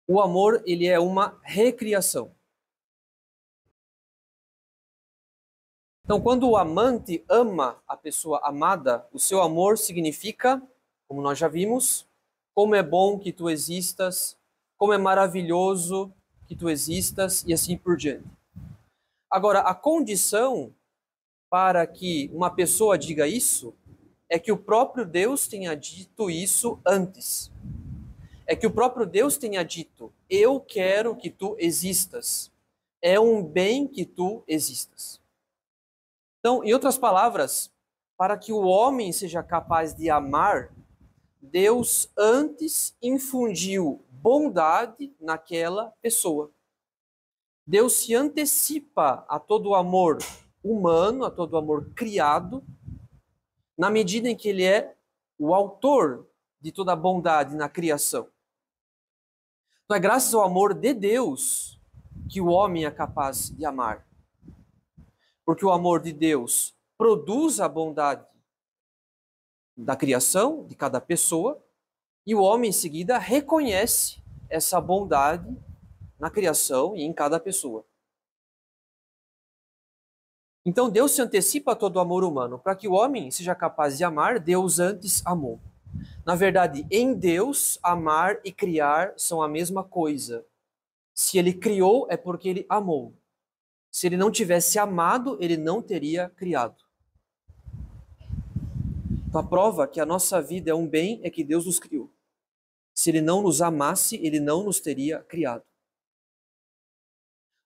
O amor, ele é uma recriação. Então, quando o amante ama a pessoa amada, o seu amor significa, como nós já vimos, como é bom que tu existas, como é maravilhoso que tu existas, e assim por diante. Agora, a condição para que uma pessoa diga isso é que o próprio Deus tenha dito isso antes. É que o próprio Deus tenha dito: eu quero que tu existas. É um bem que tu existas. Então, em outras palavras, para que o homem seja capaz de amar, Deus antes infundiu bondade naquela pessoa. Deus se antecipa a todo o amor humano, a todo o amor criado, na medida em que ele é o autor de toda a bondade na criação. Então é graças ao amor de Deus que o homem é capaz de amar. Porque o amor de Deus produz a bondade da criação, de cada pessoa, e o homem em seguida reconhece essa bondade na criação e em cada pessoa. Então Deus se antecipa a todo o amor humano. Para que o homem seja capaz de amar, Deus antes amou. Na verdade, em Deus, amar e criar são a mesma coisa. Se ele criou, é porque ele amou. Se ele não tivesse amado, ele não teria criado. Então, a prova que a nossa vida é um bem é que Deus nos criou. Se ele não nos amasse, ele não nos teria criado.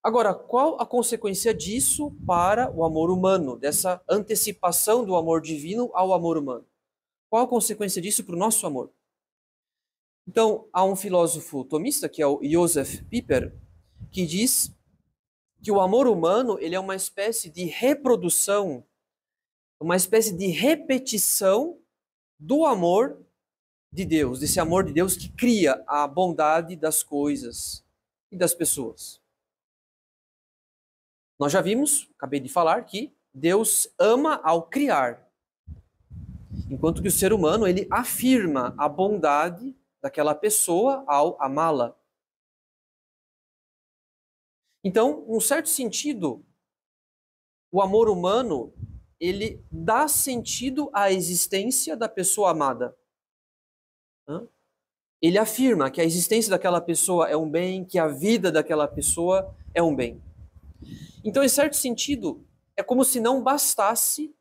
Agora, qual a consequência disso para o amor humano, dessa antecipação do amor divino ao amor humano? Qual a consequência disso para o nosso amor? Então, há um filósofo tomista, que é o Josef Pieper, que diz que o amor humano ele é uma espécie de reprodução, uma espécie de repetição do amor de Deus, desse amor de Deus que cria a bondade das coisas e das pessoas. Nós já vimos, acabei de falar, que Deus ama ao criar, enquanto que o ser humano ele afirma a bondade daquela pessoa ao amá-la. Então, num certo sentido, o amor humano ele dá sentido à existência da pessoa amada. Ele afirma que a existência daquela pessoa é um bem, que a vida daquela pessoa é um bem. Então, em certo sentido, é como se não bastasse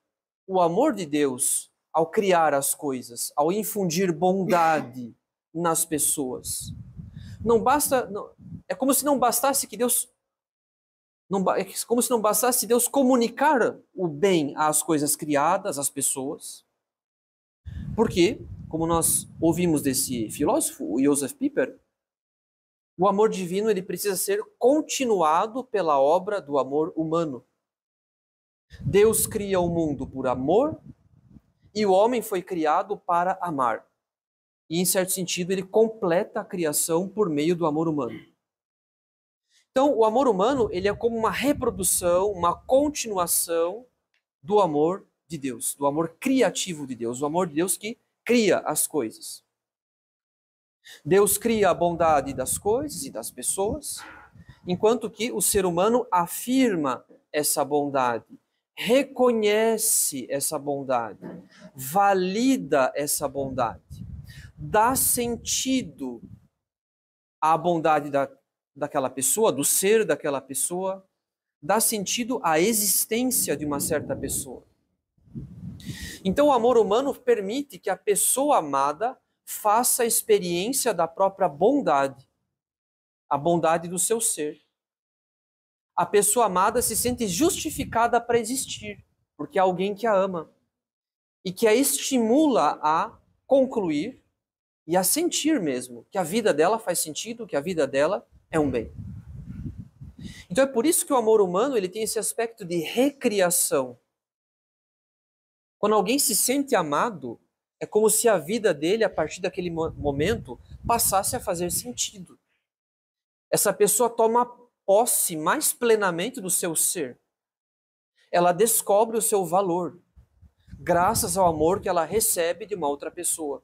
o amor de Deus ao criar as coisas, ao infundir bondade nas pessoas. Não basta, é como se não bastasse que Deus é como se não bastasse Deus comunicar o bem às coisas criadas, às pessoas. Porque, como nós ouvimos desse filósofo, o Josef Pieper, o amor divino ele precisa ser continuado pela obra do amor humano. Deus cria o mundo por amor e o homem foi criado para amar. E, em certo sentido, ele completa a criação por meio do amor humano. Então, o amor humano ele é como uma reprodução, uma continuação do amor de Deus, do amor criativo de Deus, do amor de Deus que cria as coisas. Deus cria a bondade das coisas e das pessoas, enquanto que o ser humano afirma essa bondade, reconhece essa bondade, valida essa bondade, dá sentido à bondade daquela pessoa, do ser daquela pessoa, dá sentido à existência de uma certa pessoa. Então, o amor humano permite que a pessoa amada faça a experiência da própria bondade, a bondade do seu ser. A pessoa amada se sente justificada para existir, porque é alguém que a ama e que a estimula a concluir e a sentir mesmo que a vida dela faz sentido, que a vida dela é um bem. Então é por isso que o amor humano ele tem esse aspecto de recriação. Quando alguém se sente amado, é como se a vida dele, a partir daquele momento, passasse a fazer sentido. Essa pessoa toma posse mais plenamente do seu ser. Ela descobre o seu valor, graças ao amor que ela recebe de uma outra pessoa.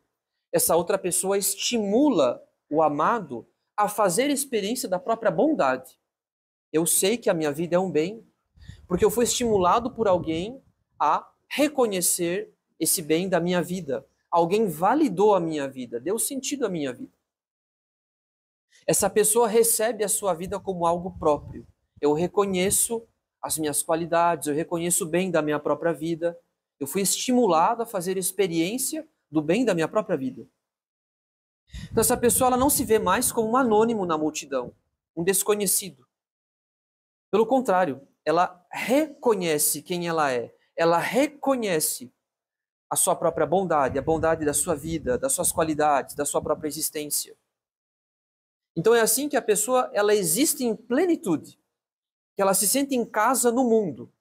Essa outra pessoa estimula o amado a fazer experiência da própria bondade. Eu sei que a minha vida é um bem, porque eu fui estimulado por alguém a reconhecer esse bem da minha vida. Alguém validou a minha vida, deu sentido à minha vida. Essa pessoa recebe a sua vida como algo próprio. Eu reconheço as minhas qualidades, eu reconheço o bem da minha própria vida. Eu fui estimulado a fazer experiência do bem da minha própria vida. Então essa pessoa ela não se vê mais como um anônimo na multidão, um desconhecido. Pelo contrário, ela reconhece quem ela é. Ela reconhece a sua própria bondade, a bondade da sua vida, das suas qualidades, da sua própria existência. Então é assim que a pessoa ela existe em plenitude, que ela se sente em casa no mundo,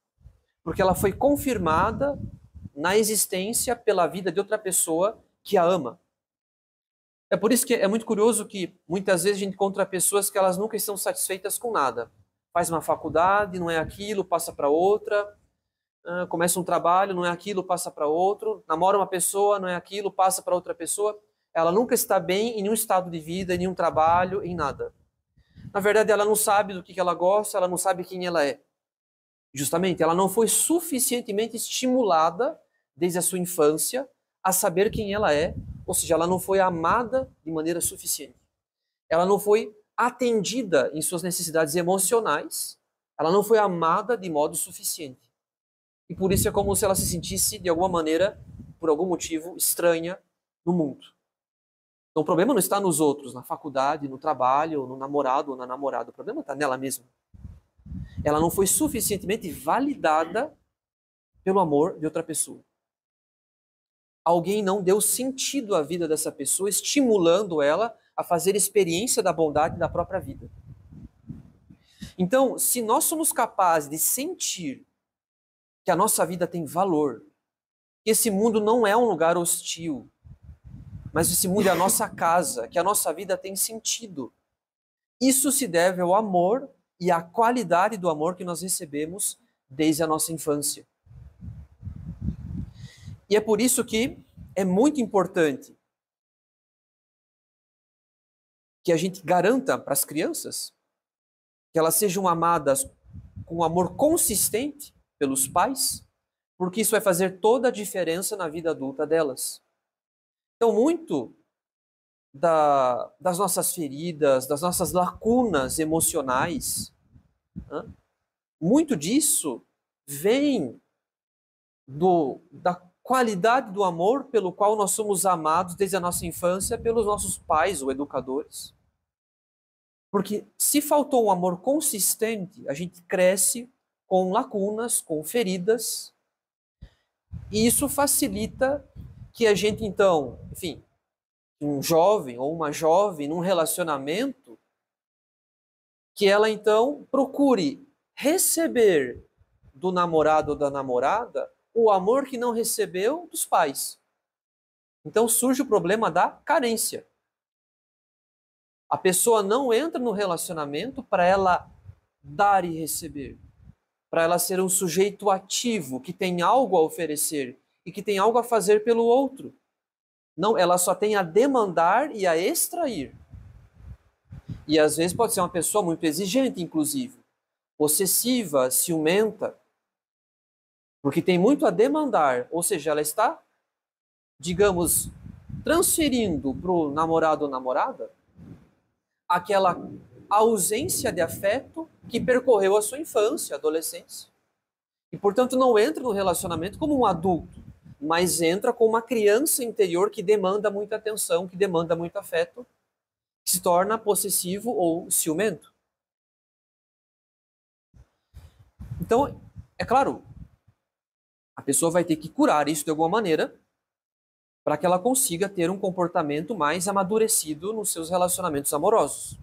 porque ela foi confirmada na existência pela vida de outra pessoa que a ama. É por isso que é muito curioso que muitas vezes a gente encontra pessoas que elas nunca estão satisfeitas com nada. Faz uma faculdade, não é aquilo, passa para outra. Começa um trabalho, não é aquilo, passa para outro. Namora uma pessoa, não é aquilo, passa para outra pessoa. Ela nunca está bem em nenhum estado de vida, em nenhum trabalho, em nada. Na verdade, ela não sabe do que ela gosta, ela não sabe quem ela é. Justamente, ela não foi suficientemente estimulada desde a sua infância a saber quem ela é, ou seja, ela não foi amada de maneira suficiente. Ela não foi atendida em suas necessidades emocionais, ela não foi amada de modo suficiente. E por isso é como se ela se sentisse, de alguma maneira, por algum motivo, estranha no mundo. Então o problema não está nos outros, na faculdade, no trabalho, no namorado ou na namorada. O problema está nela mesma. Ela não foi suficientemente validada pelo amor de outra pessoa. Alguém não deu sentido à vida dessa pessoa, estimulando ela a fazer experiência da bondade da própria vida. Então, se nós somos capazes de sentir que a nossa vida tem valor, que esse mundo não é um lugar hostil, mas esse mundo é a nossa casa, que a nossa vida tem sentido, isso se deve ao amor e à qualidade do amor que nós recebemos desde a nossa infância. E é por isso que é muito importante que a gente garanta para as crianças que elas sejam amadas com um amor consistente pelos pais, porque isso vai fazer toda a diferença na vida adulta delas. Então, muito das nossas feridas, das nossas lacunas emocionais, muito disso vem da qualidade do amor pelo qual nós somos amados desde a nossa infância pelos nossos pais ou educadores. Porque se faltou um amor consistente, a gente cresce com lacunas, com feridas, e isso facilita que a gente então, enfim, um jovem ou uma jovem num relacionamento, que ela então procure receber do namorado ou da namorada o amor que não recebeu dos pais. Então surge o problema da carência. A pessoa não entra no relacionamento para ela dar e receber, para ela ser um sujeito ativo, que tem algo a oferecer e que tem algo a fazer pelo outro. Não, ela só tem a demandar e a extrair. E às vezes pode ser uma pessoa muito exigente, inclusive, possessiva, ciumenta, porque tem muito a demandar, ou seja, ela está, digamos, transferindo para o namorado ou namorada aquela ausência de afeto que percorreu a sua infância, adolescência. E, portanto, não entra no relacionamento como um adulto, mas entra como uma criança interior que demanda muita atenção, que demanda muito afeto, que se torna possessivo ou ciumento. Então, é claro, a pessoa vai ter que curar isso de alguma maneira para que ela consiga ter um comportamento mais amadurecido nos seus relacionamentos amorosos.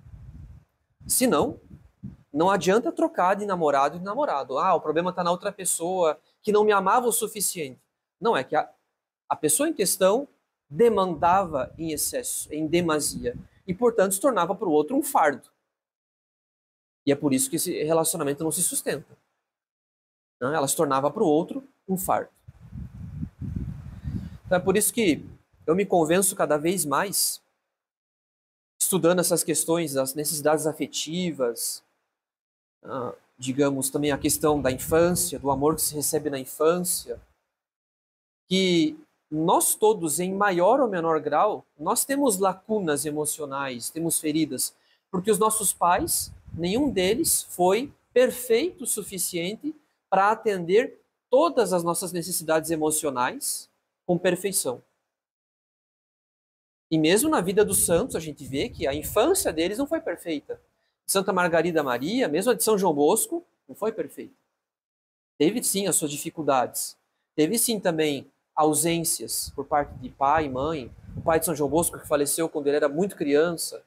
Se não, não adianta trocar de namorado e de namorado. O problema está na outra pessoa que não me amava o suficiente. Não, é que a pessoa em questão demandava em excesso, em demasia, e, portanto, se tornava para o outro um fardo. E é por isso que esse relacionamento não se sustenta. Ela se tornava para o outro um fardo. Então é por isso que eu me convenço cada vez mais, estudando essas questões das necessidades afetivas, digamos, também a questão da infância, do amor que se recebe na infância, que nós todos, em maior ou menor grau, nós temos lacunas emocionais, temos feridas, porque os nossos pais, nenhum deles foi perfeito o suficiente para atender todas as nossas necessidades emocionais com perfeição. E mesmo na vida dos santos, a gente vê que a infância deles não foi perfeita. Santa Margarida Maria, mesmo a de São João Bosco, não foi perfeita. Teve sim as suas dificuldades. Teve sim também ausências por parte de pai e mãe. O pai de São João Bosco que faleceu quando ele era muito criança,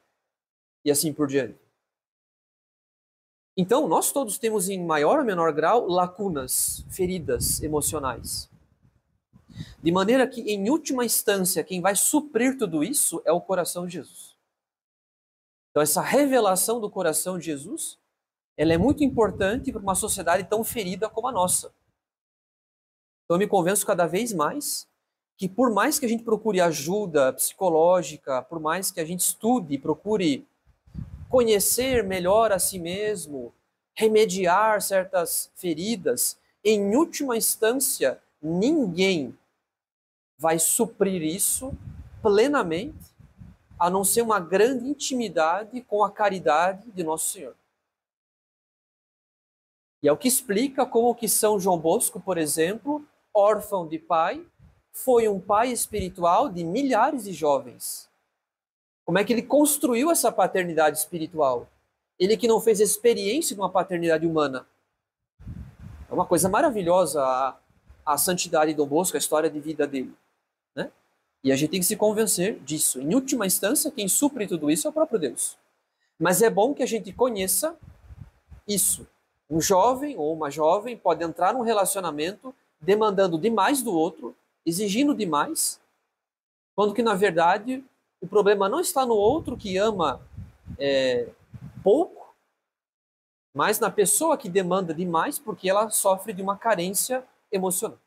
e assim por diante. Então, nós todos temos em maior ou menor grau lacunas, feridas emocionais. De maneira que, em última instância, quem vai suprir tudo isso é o coração de Jesus. Então, essa revelação do coração de Jesus, ela é muito importante para uma sociedade tão ferida como a nossa. Então, eu me convenço cada vez mais que, por mais que a gente procure ajuda psicológica, por mais que a gente estude, procure conhecer melhor a si mesmo, remediar certas feridas, em última instância, ninguém vai suprir isso plenamente, a não ser uma grande intimidade com a caridade de Nosso Senhor. E é o que explica como que São João Bosco, por exemplo, órfão de pai, foi um pai espiritual de milhares de jovens. Como é que ele construiu essa paternidade espiritual? Ele que não fez experiência de uma paternidade humana. É uma coisa maravilhosa a santidade de Dom Bosco, a história de vida dele. Né? E a gente tem que se convencer disso. Em última instância, quem supre tudo isso é o próprio Deus. Mas é bom que a gente conheça isso. Um jovem ou uma jovem pode entrar num relacionamento demandando demais do outro, exigindo demais, quando que, na verdade, o problema não está no outro que ama pouco, mas na pessoa que demanda demais porque ela sofre de uma carência emocional.